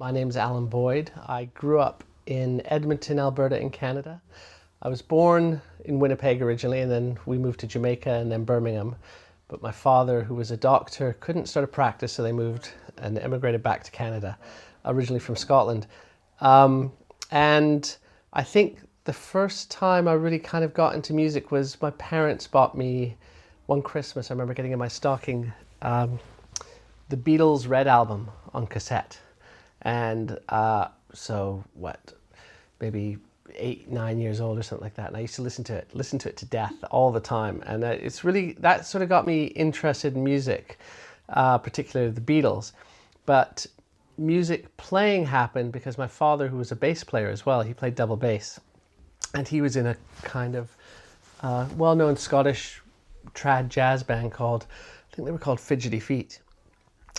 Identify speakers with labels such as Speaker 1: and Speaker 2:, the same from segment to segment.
Speaker 1: My name's Alan Boyd. I grew up in Edmonton, Alberta in Canada. I was born in Winnipeg originally, and then we moved to Jamaica and then Birmingham. But my father, who was a doctor, couldn't start a practice, so they moved and emigrated back to Canada, originally from Scotland. And I think the first time I really kind of got into music was my parents bought me one Christmas. I remember getting in my stocking the Beatles' Red album on cassette. And maybe 8, 9 years old or something like that. And I used to listen to it to death all the time. And it's really, that sort of got me interested in music, particularly the Beatles. But music playing happened because my father, who was a bass player as well, he played double bass. And he was in a kind of well-known Scottish trad jazz band called, I think they were called Fidgety Feet.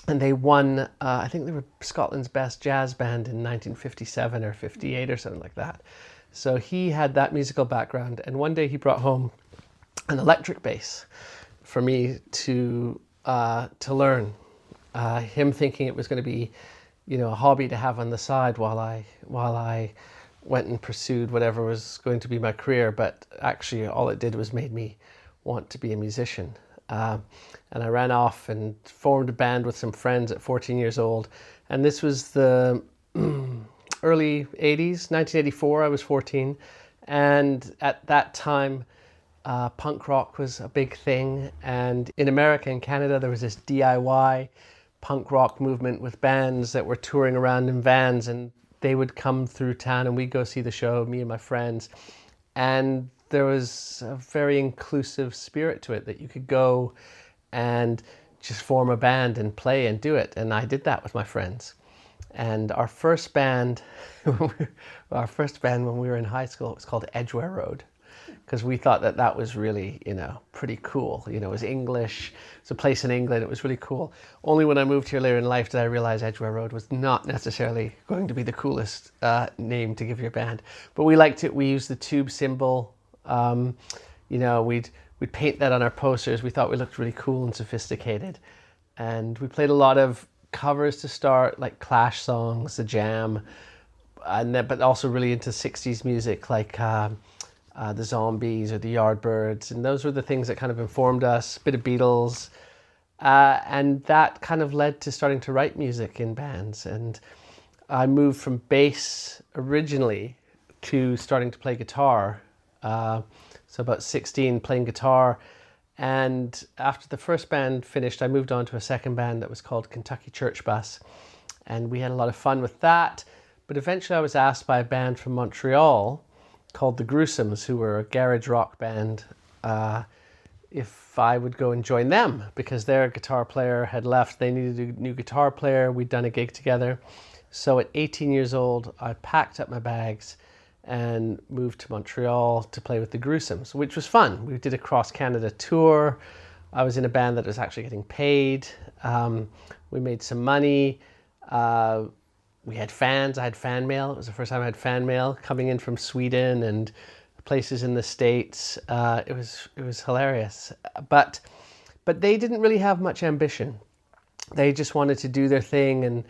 Speaker 1: And they won, I think they were Scotland's best jazz band in 1957 or 58 or something like that. So he had that musical background. And one day he brought home an electric bass for me to learn. Him thinking it was going to be, a hobby to have on the side while I went and pursued whatever was going to be my career. But actually all it did was made me want to be a musician. And I ran off and formed a band with some friends at 14 years old. And this was the early 80s, 1984, I was 14. And at that time, punk rock was a big thing. And in America and Canada, there was this DIY punk rock movement with bands that were touring around in vans, and they would come through town and we'd go see the show, me and my friends. And there was a very inclusive spirit to it, that you could go and just form a band and play and do it. And I did that with my friends. And our first band, when we were in high school, it was called RØDE, because we thought that was really, pretty cool. It was English. It's a place in England. It was really cool. Only when I moved here later in life did I realize RØDE was not necessarily going to be the coolest name to give your band. But we liked it. We used the tube symbol. We'd paint that on our posters. We thought we looked really cool and sophisticated. And we played a lot of covers to start, like Clash songs, The Jam, but also really into 60s music, like the Zombies or the Yardbirds. And those were the things that kind of informed us, a bit of Beatles. And that kind of led to starting to write music in bands. And I moved from bass originally to starting to play guitar. So about 16, playing guitar. And after the first band finished, I moved on to a second band that was called Kentucky Church Bus. And we had a lot of fun with that. But eventually I was asked by a band from Montreal called the Gruesomes, who were a garage rock band, if I would go and join them, because their guitar player had left. They needed a new guitar player. We'd done a gig together. So at 18 years old, I packed up my bags and moved to Montreal to play with the Gruesomes, which was fun. We did a cross-Canada tour. I was in a band that was actually getting paid. We made some money. We had fans. I had fan mail. It was the first time I had fan mail coming in from Sweden and places in the States. It was hilarious. But they didn't really have much ambition. They just wanted to do their thing, and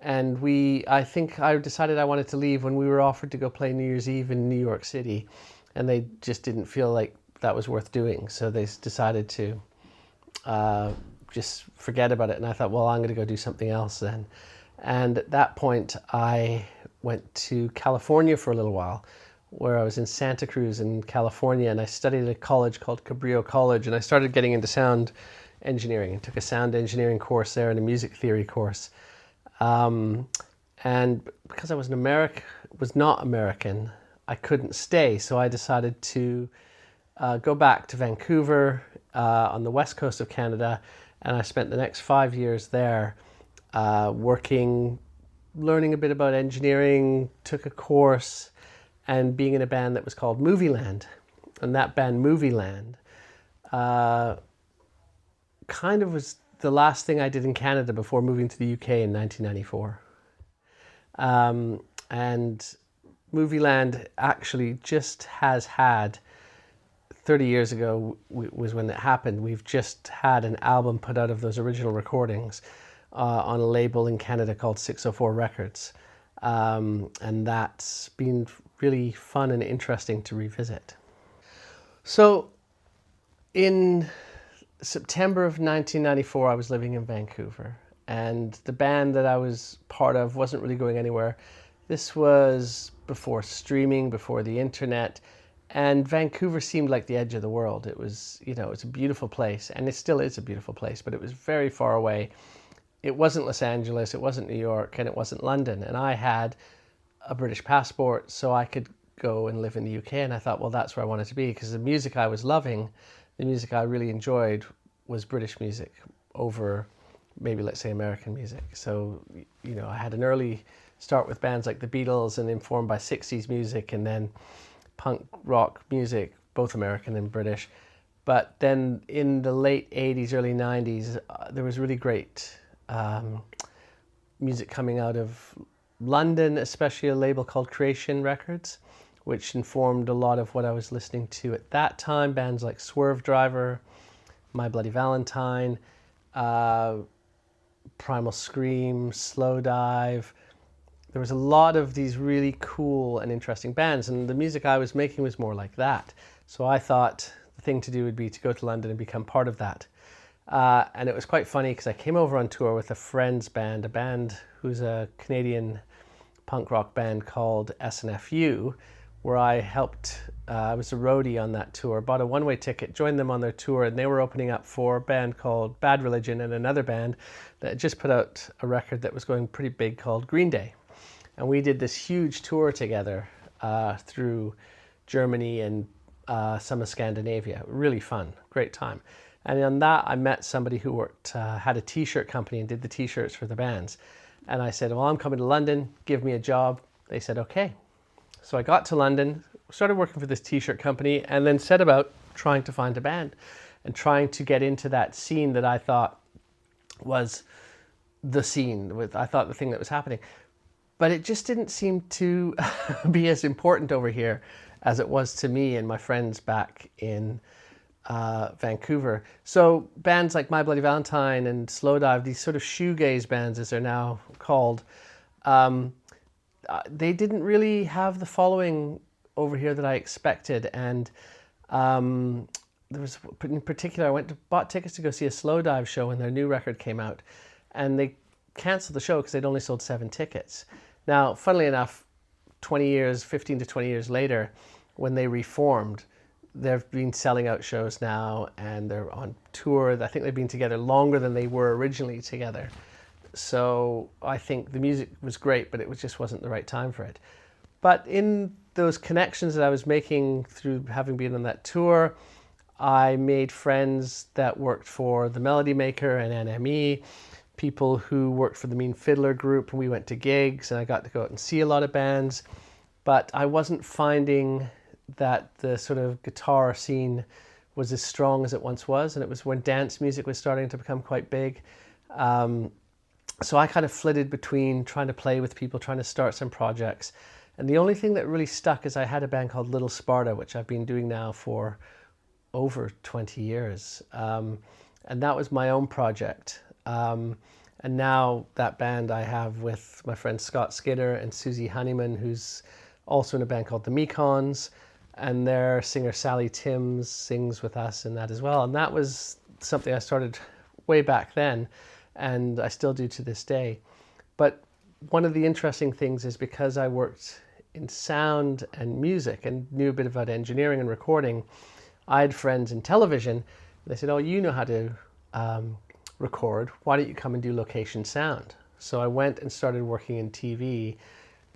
Speaker 1: I think I decided I wanted to leave when we were offered to go play New Year's Eve in New York City, and they just didn't feel like that was worth doing. So they decided to just forget about it. And I thought, well, I'm going to go do something else then. And at that point, I went to California for a little while, where I was in Santa Cruz in California, and I studied at a college called Cabrillo College, and I started getting into sound engineering and took a sound engineering course there and a music theory course. And because I was not American, I couldn't stay. So I decided to go back to Vancouver on the west coast of Canada. And I spent the next 5 years there working, learning a bit about engineering, took a course, and being in a band that was called MOVIELAND. And that band, MOVIELAND, kind of was the last thing I did in Canada before moving to the UK in 1994. And MOVIELAND actually just has had, 30 years ago was when it happened, we've just had an album put out of those original recordings. on a label in Canada called 604 Records. And that's been really fun and interesting to revisit. So in September of 1994, I was living in Vancouver, and the band that I was part of wasn't really going anywhere. This was before streaming, before the internet, and Vancouver seemed like the edge of the world. It was, you know, it's a beautiful place, and it still is a beautiful place, but it was very far away. It wasn't Los Angeles, it wasn't New York, and it wasn't London. And I had a British passport, so I could go and live in the UK. And I thought, well, that's where I wanted to be, because the music I was loving, the music I really enjoyed, was British music over maybe, let's say, American music. So, you know, I had an early start with bands like the Beatles and informed by 60s music, and then punk rock music, both American and British. But then in the late 80s, early 90s, there was really great music coming out of London, especially a label called Creation Records, which informed a lot of what I was listening to at that time. Bands like Swerve Driver, My Bloody Valentine, Primal Scream, Slowdive. There was a lot of these really cool and interesting bands, and the music I was making was more like that. So I thought the thing to do would be to go to London and become part of that. And it was quite funny because I came over on tour with a friend's band, a band who's a Canadian punk rock band called SNFU, where I helped, I was a roadie on that tour, bought a one-way ticket, joined them on their tour, and they were opening up for a band called Bad Religion and another band that had just put out a record that was going pretty big called Green Day. And we did this huge tour together through Germany and some of Scandinavia. Really fun, great time. And on that, I met somebody who worked, had a t-shirt company and did the t-shirts for the bands. And I said, well, I'm coming to London, give me a job. They said, okay. So I got to London, started working for this t-shirt company, and then set about trying to find a band and trying to get into that scene that I thought was the scene, I thought the thing that was happening. But it just didn't seem to be as important over here as it was to me and my friends back in Vancouver. So bands like My Bloody Valentine and Slowdive, these sort of shoegaze bands as they're now called, they didn't really have the following over here that I expected. And there was, in particular, bought tickets to go see a Slowdive show when their new record came out, and they canceled the show because they'd only sold 7 tickets. Now, funnily enough, 15 to 20 years later, when they reformed, they've been selling out shows now, and they're on tour. I think they've been together longer than they were originally together. So I think the music was great, but it just wasn't the right time for it. But in those connections that I was making through having been on that tour, I made friends that worked for the Melody Maker and NME, people who worked for the Mean Fiddler group, and we went to gigs, and I got to go out and see a lot of bands. But I wasn't finding that the sort of guitar scene was as strong as it once was, and it was when dance music was starting to become quite big. So I kind of flitted between trying to play with people, trying to start some projects. And the only thing that really stuck is I had a band called Little Sparta, which I've been doing now for over 20 years. And that was my own project. And now that band I have with my friend Scott Skinner and Susie Honeyman, who's also in a band called the Mekons, and their singer Sally Timms sings with us in that as well. And that was something I started way back then, and I still do to this day. But one of the interesting things is because I worked in sound and music and knew a bit about engineering and recording, I had friends in television. They said, oh, you know how to record, why don't you come and do location sound? So I went and started working in TV,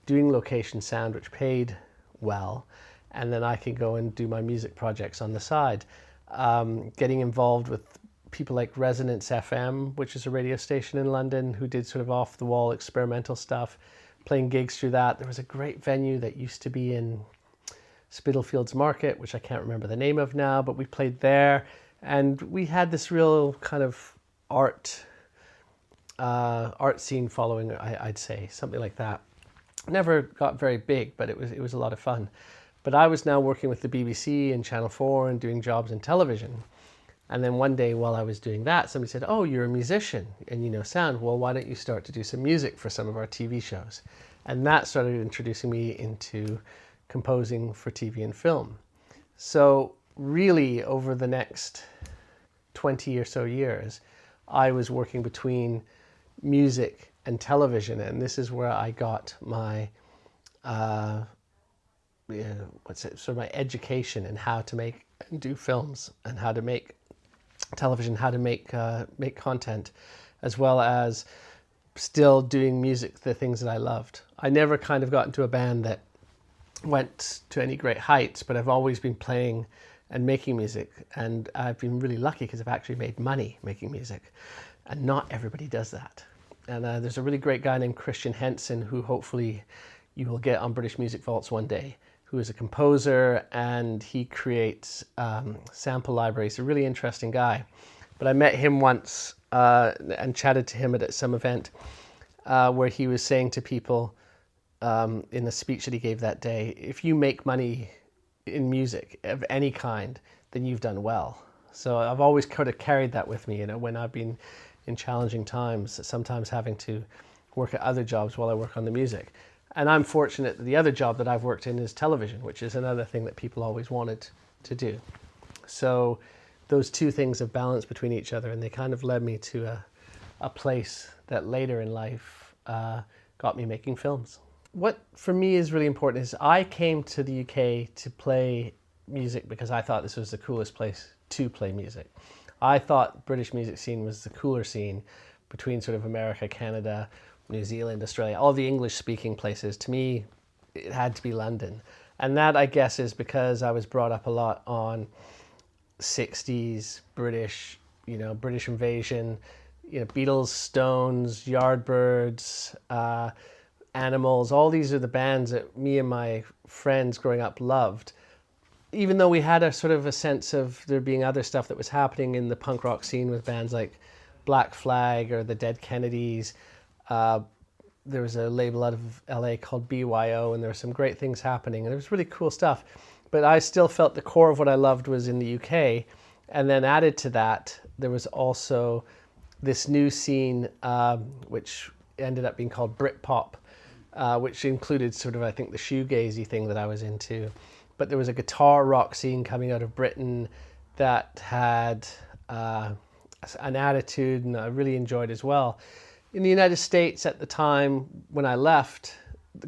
Speaker 1: doing location sound, which paid well, and then I could go and do my music projects on the side. Getting involved with people like Resonance FM, which is a radio station in London, who did sort of off-the-wall experimental stuff, playing gigs through that. There was a great venue that used to be in Spitalfields Market, which I can't remember the name of now, but we played there, and we had this real kind of art scene following, I'd say, something like that. Never got very big, but it was a lot of fun. But I was now working with the BBC and Channel 4 and doing jobs in television. And then one day while I was doing that, somebody said, oh, you're a musician and you know sound. Well, why don't you start to do some music for some of our TV shows? And that started introducing me into composing for TV and film. So really over the next 20 or so years, I was working between music and television, and this is where I got my my education in how to make and do films and how to make television, how to make content, as well as still doing music, the things that I loved. I never kind of got into a band that went to any great heights, but I've always been playing and making music, and I've been really lucky because I've actually made money making music, and not everybody does that. And there's a really great guy named Christian Henson who hopefully you will get on British Music Vaults one day, who is a composer, and he creates sample libraries. A really interesting guy. But I met him once and chatted to him at some event where he was saying to people in the speech that he gave that day, if you make money in music of any kind, then you've done well. So I've always kind of carried that with me, you know, when I've been in challenging times, sometimes having to work at other jobs while I work on the music. And I'm fortunate that the other job that I've worked in is television, which is another thing that people always wanted to do. So those two things have balanced between each other, and they kind of led me to a place that later in life got me making films. What for me is really important is I came to the UK to play music because I thought this was the coolest place to play music. I thought British music scene was the cooler scene between sort of America, Canada, New Zealand, Australia, all the English-speaking places. To me, it had to be London. And that, I guess, is because I was brought up a lot on 60s British, you know, British invasion, you know, Beatles, Stones, Yardbirds, Animals. All these are the bands that me and my friends growing up loved. Even though we had a sort of a sense of there being other stuff that was happening in the punk rock scene with bands like Black Flag or the Dead Kennedys. There was a label out of LA called BYO, and there were some great things happening, and it was really cool stuff. But I still felt the core of what I loved was in the UK. And then added to that, there was also this new scene, which ended up being called Britpop, which included sort of, I think, the shoegazy thing that I was into. But there was a guitar rock scene coming out of Britain that had an attitude, and I really enjoyed as well. In the United States at the time when I left,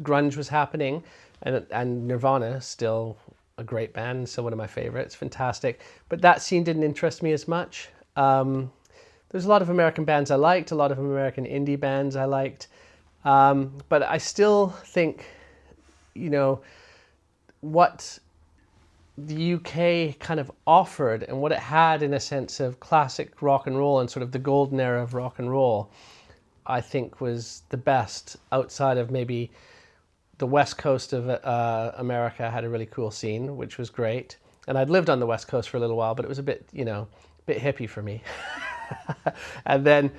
Speaker 1: grunge was happening, and Nirvana, still a great band, still one of my favorites, fantastic. But that scene didn't interest me as much. There's a lot of American bands I liked, a lot of American indie bands I liked. But I still think, you know, what the UK kind of offered and what it had in a sense of classic rock and roll and sort of the golden era of rock and roll, I think was the best outside of maybe the west coast of America had a really cool scene, which was great. And I'd lived on the west coast for a little while, but it was a bit, you know, a bit hippie for me. And then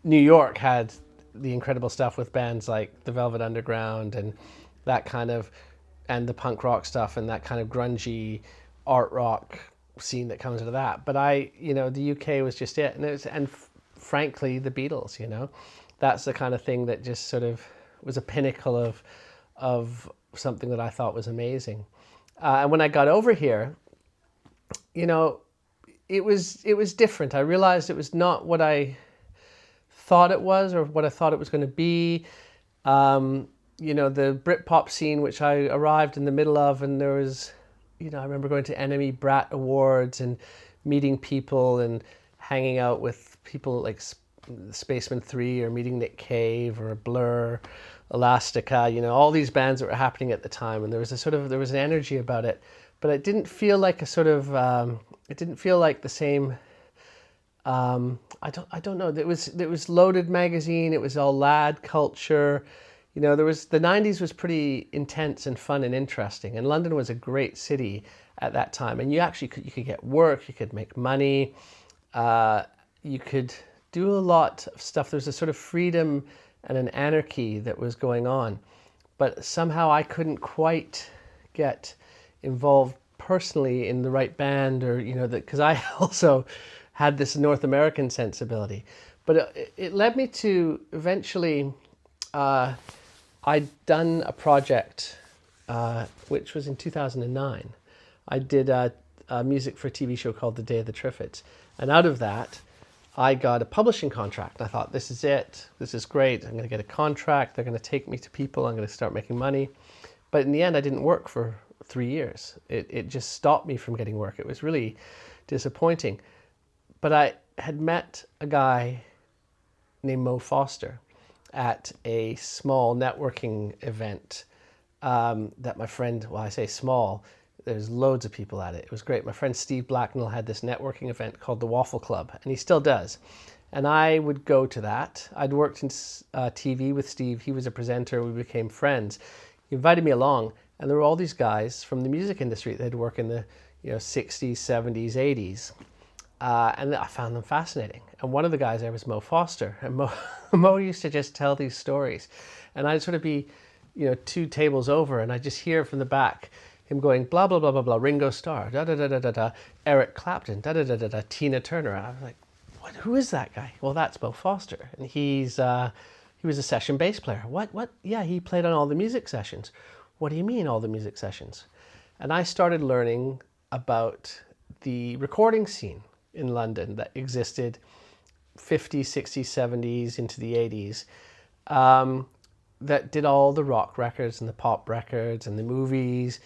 Speaker 1: New York had the incredible stuff with bands like the Velvet Underground and that kind of, and the punk rock stuff and that kind of grungy art rock scene that comes out of that. But you know, the UK was just it. And frankly, the Beatles, you know, that's the kind of thing that just sort of was a pinnacle of something that I thought was amazing. And when I got over here, you know, it was different. I realized it was not what I thought it was or what I thought it was going to be. You know, the Britpop scene, which I arrived in the middle of, and there was, you know, I remember going to Enemy Brat Awards and meeting people and hanging out with people like Spaceman 3 or meeting Nick Cave or Blur, Elastica, you know, all these bands that were happening at the time. And there was an energy about it, but it didn't feel like a sort of, it didn't feel like the same, I don't know. It was Loaded magazine. It was all lad culture. You know, the 90s was pretty intense and fun and interesting. And London was a great city at that time. And you could get work, you could make money, you could do a lot of stuff. There was a sort of freedom and an anarchy that was going on. But somehow I couldn't quite get involved personally in the right band or, you know, because I also had this North American sensibility. But it led me to eventually, I'd done a project, which was in 2009. I did music for a TV show called The Day of the Triffids. And out of that, I got a publishing contract. I thought, this is it. This is great. I'm going to get a contract. They're going to take me to people. I'm going to start making money. But in the end, I didn't work for 3 years. It just stopped me from getting work. It was really disappointing. But I had met a guy named Mo Foster at a small networking event that my friend, well, I say small, there's loads of people at it. It was great. My friend Steve Blacknell had this networking event called the Waffle Club, and he still does. And I would go to that. I'd worked in TV with Steve. He was a presenter. We became friends. He invited me along, and there were all these guys from the music industry that had worked in the 60s, 70s, 80s. And I found them fascinating. And one of the guys there was Mo Foster. And Mo used to just tell these stories. And I'd sort of be, 2 tables over, and I'd just hear from the back him going, blah, blah, blah, blah, blah, Ringo Starr, da-da-da-da-da-da, Eric Clapton, da-da-da-da-da, Tina Turner. I was like, who is that guy? Well, that's Mo Foster. And he was a session bass player. What? Yeah, he played on all the music sessions. What do you mean, all the music sessions? And I started learning about the recording scene in London that existed 50s, 60s, 70s into the 80s, that did all the rock records and the pop records and the movies,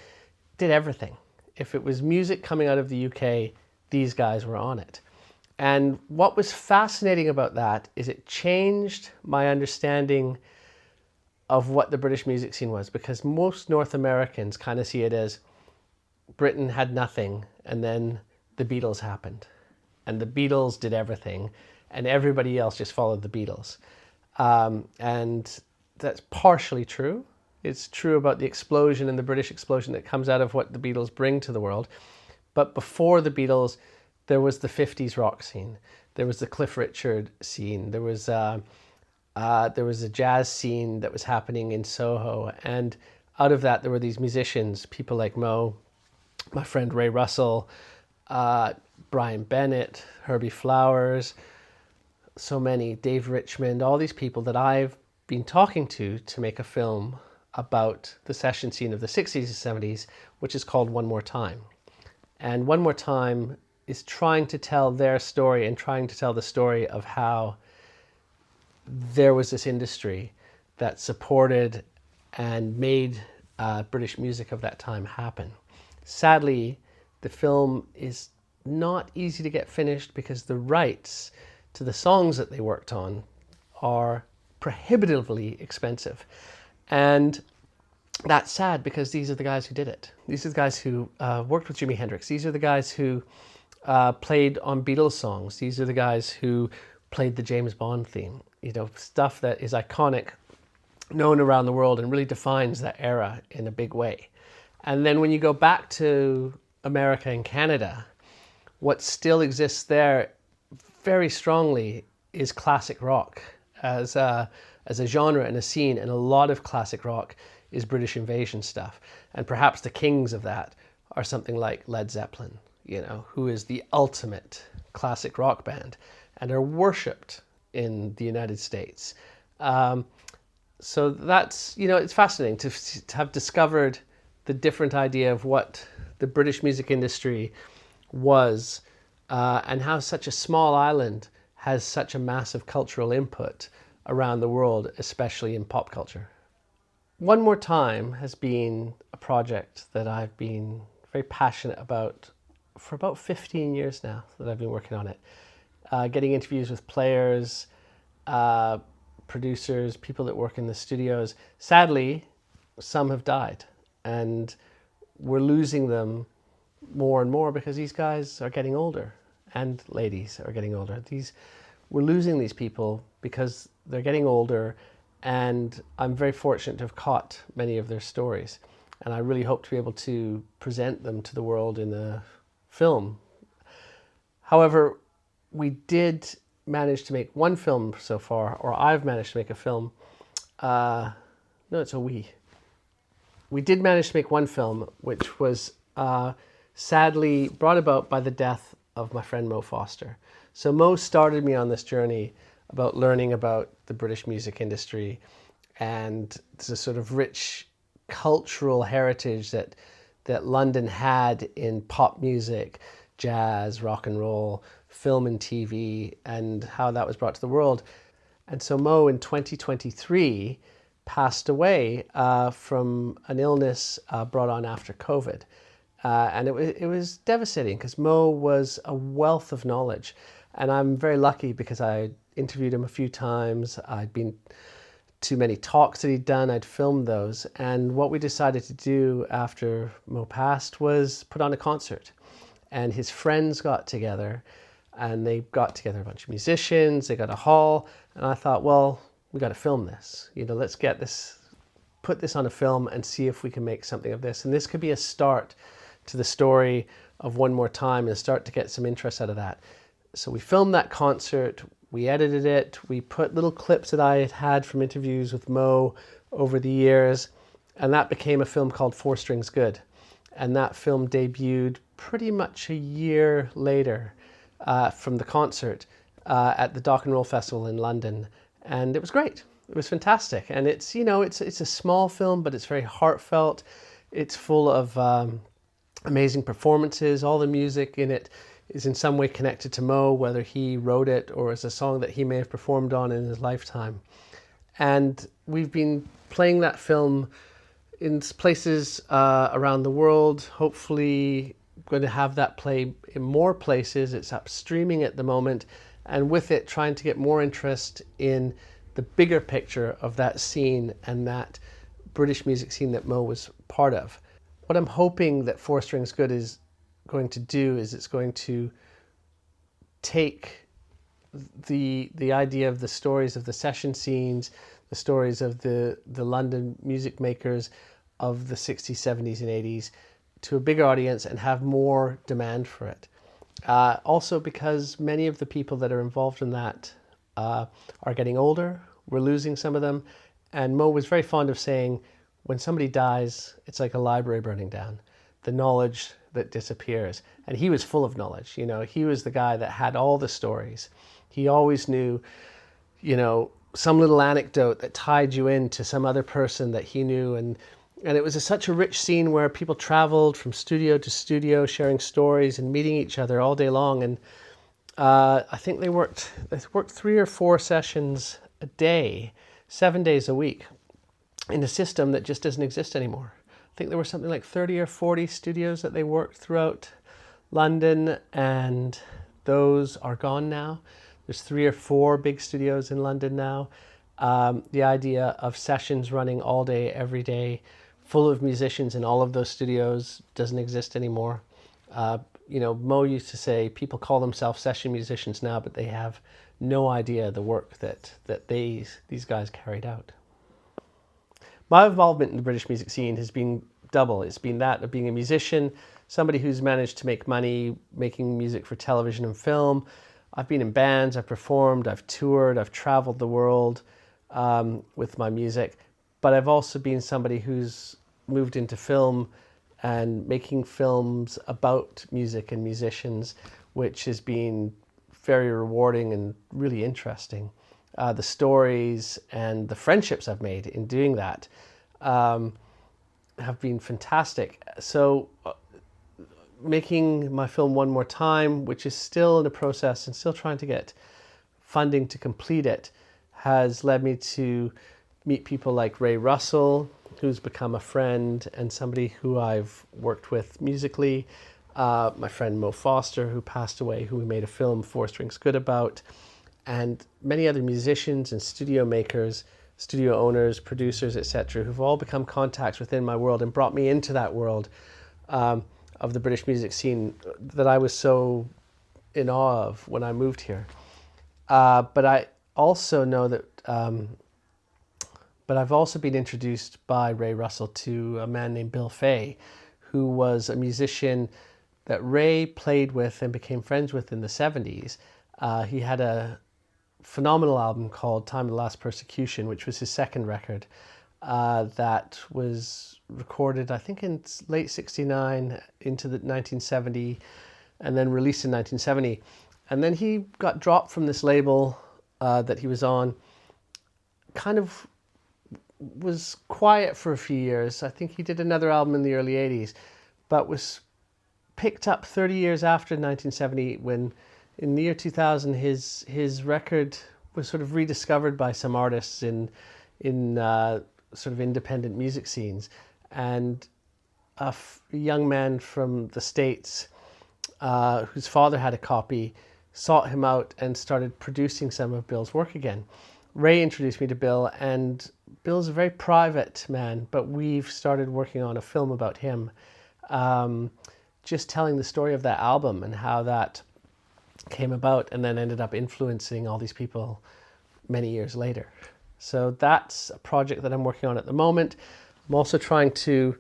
Speaker 1: did everything. If it was music coming out of the UK, these guys were on it. And what was fascinating about that is it changed my understanding of what the British music scene was, because most North Americans kind of see it as Britain had nothing, and then the Beatles happened. And the Beatles did everything, and everybody else just followed the Beatles. And that's partially true. It's true about the explosion and the British explosion that comes out of what the Beatles bring to the world. But before the Beatles, there was the 50s rock scene. There was the Cliff Richard scene. There was a jazz scene that was happening in Soho. And out of that, there were these musicians, people like Mo, my friend Ray Russell, Brian Bennett, Herbie Flowers, so many, Dave Richmond, all these people that I've been talking to make a film about the session scene of the 60s and 70s, which is called One More Time. And One More Time is trying to tell their story and trying to tell the story of how there was this industry that supported and made British music of that time happen. Sadly, the film is not easy to get finished because the rights to the songs that they worked on are prohibitively expensive. And that's sad because these are the guys who did it. These are the guys who worked with Jimi Hendrix. These are the guys who played on Beatles songs. These are the guys who played the James Bond theme. Stuff that is iconic, known around the world, and really defines that era in a big way. And then when you go back to America and Canada, what still exists there very strongly is classic rock as a genre and a scene, and a lot of classic rock is British invasion stuff. And perhaps the kings of that are something like Led Zeppelin, who is the ultimate classic rock band and are worshipped in the United States. So that's, it's fascinating to have discovered the different idea of what the British music industry was, and how such a small island has such a massive cultural input around the world, especially in pop culture. One More Time has been a project that I've been very passionate about for about 15 years now that I've been working on it. Getting interviews with players, producers, people that work in the studios. Sadly, some have died, and we're losing them more and more because these guys are getting older, and ladies are getting older. We're losing these people because they're getting older, and I'm very fortunate to have caught many of their stories, and I really hope to be able to present them to the world in a film. However, we did manage to make one film so far, or I've managed to make a film. No, it's a we. We did manage to make one film, which was sadly brought about by the death of my friend Mo Foster. So Mo started me on this journey about learning about the British music industry and the sort of rich cultural heritage that London had in pop music, jazz, rock and roll, film and TV, and how that was brought to the world. And so Mo in 2023 passed away from an illness brought on after COVID. And it was devastating because Mo was a wealth of knowledge. And I'm very lucky because I interviewed him a few times. I'd been to many talks that he'd done. I'd filmed those. And what we decided to do after Mo passed was put on a concert. And his friends got together, and they got together a bunch of musicians. They got a hall. And I thought, well, we got to film this. You know, let's get this, put this on a film and see if we can make something of this. And this could be a start to the story of One More Time and start to get some interest out of that. So we filmed that concert, we edited it, we put little clips that I had had from interviews with Mo over the years, and that became a film called Four Strings Good. And that film debuted pretty much a year later from the concert at the Dock and Roll Festival in London. And it was great. It was fantastic. And it's, you know, it's a small film, but it's very heartfelt. It's full of amazing performances. All the music in it is in some way connected to Mo, whether he wrote it or as a song that he may have performed on in his lifetime. And we've been playing that film in places around the world. Hopefully going to have that play in more places. It's up streaming at the moment, and with it trying to get more interest in the bigger picture of that scene and that British music scene that Mo was part of. What I'm hoping that Four Strings Good is going to do is it's going to take the idea of the stories of the session scenes, the stories of the London music makers of the 60s, 70s and 80s to a bigger audience and have more demand for it. Also because many of the people that are involved in that are getting older, we're losing some of them, and Mo was very fond of saying, when somebody dies, it's like a library burning down. The knowledge that disappears. And he was full of knowledge. You know, he was the guy that had all the stories. He always knew, you know, some little anecdote that tied you into some other person that he knew. And it was such a rich scene where people traveled from studio to studio, sharing stories and meeting each other all day long. And I think they worked 3 or 4 sessions a day, 7 days a week, in a system that just doesn't exist anymore. I think there were something like 30 or 40 studios that they worked throughout London, and those are gone now. There's 3 or 4 big studios in London now. The idea of sessions running all day, every day, full of musicians in all of those studios doesn't exist anymore. You know, Mo used to say people call themselves session musicians now, but they have no idea the work that these guys carried out. My involvement in the British music scene has been double. It's been that of being a musician, somebody who's managed to make money making music for television and film. I've been in bands, I've performed, I've toured, I've traveled the world with my music. But I've also been somebody who's moved into film and making films about music and musicians, which has been very rewarding and really interesting. The stories and the friendships I've made in doing that have been fantastic. So making my film One More Time, which is still in the process and still trying to get funding to complete it, has led me to meet people like Ray Russell, who's become a friend and somebody who I've worked with musically. My friend Mo Foster, who passed away, who we made a film, Four Strings Good, about. And many other musicians and studio makers, studio owners, producers, etc., who've all become contacts within my world and brought me into that world of the British music scene that I was so in awe of when I moved here. But I also know that, but I've also been introduced by Ray Russell to a man named Bill Fay, who was a musician that Ray played with and became friends with in the 70s. He had a phenomenal album called Time of the Last Persecution, which was his second record, that was recorded, I think, in late 69 into the 1970, and then released in 1970. And then he got dropped from this label that he was on, kind of was quiet for a few years. I think he did another album in the early 80s, but was picked up 30 years after 1970, when in the year 2000 his record was sort of rediscovered by some artists in sort of independent music scenes. And a young man from the States whose father had a copy sought him out and started producing some of Bill's work again. Ray introduced me to Bill, and Bill's a very private man, but we've started working on a film about him, just telling the story of that album and how that came about and then ended up influencing all these people many years later. So that's a project that I'm working on at the moment. I'm also trying to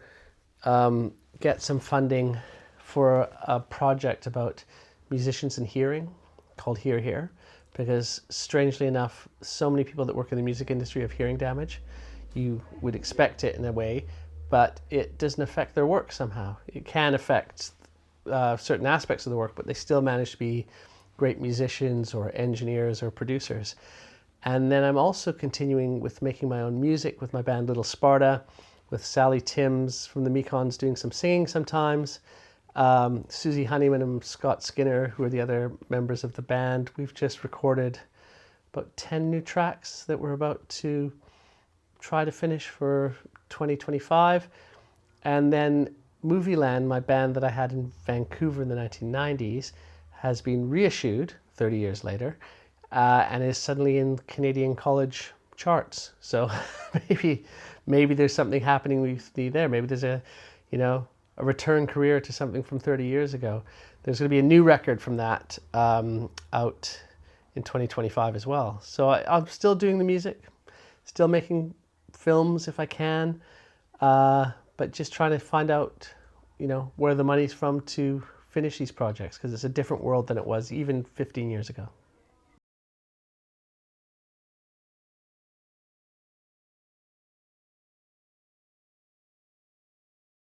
Speaker 1: get some funding for a project about musicians and hearing called Hear Hear, because strangely enough, so many people that work in the music industry have hearing damage. You would expect it in a way, but it doesn't affect their work somehow. It can affect certain aspects of the work, but they still manage to be great musicians or engineers or producers. And then I'm also continuing with making my own music with my band Little Sparta, with Sally Timms from the Mekons doing some singing sometimes. Susie Honeyman and Scott Skinner, who are the other members of the band. We've just recorded about 10 new tracks that we're about to try to finish for 2025. And then MOVIELAND, my band that I had in Vancouver in the 1990s, has been reissued 30 years later and is suddenly in Canadian college charts. So maybe there's something happening with me there. Maybe there's a return career to something from 30 years ago. There's going to be a new record from that out in 2025 as well. So I'm still doing the music, still making films if I can, but just trying to find out, where the money's from to finish these projects, because it's a different world than it was even 15 years ago.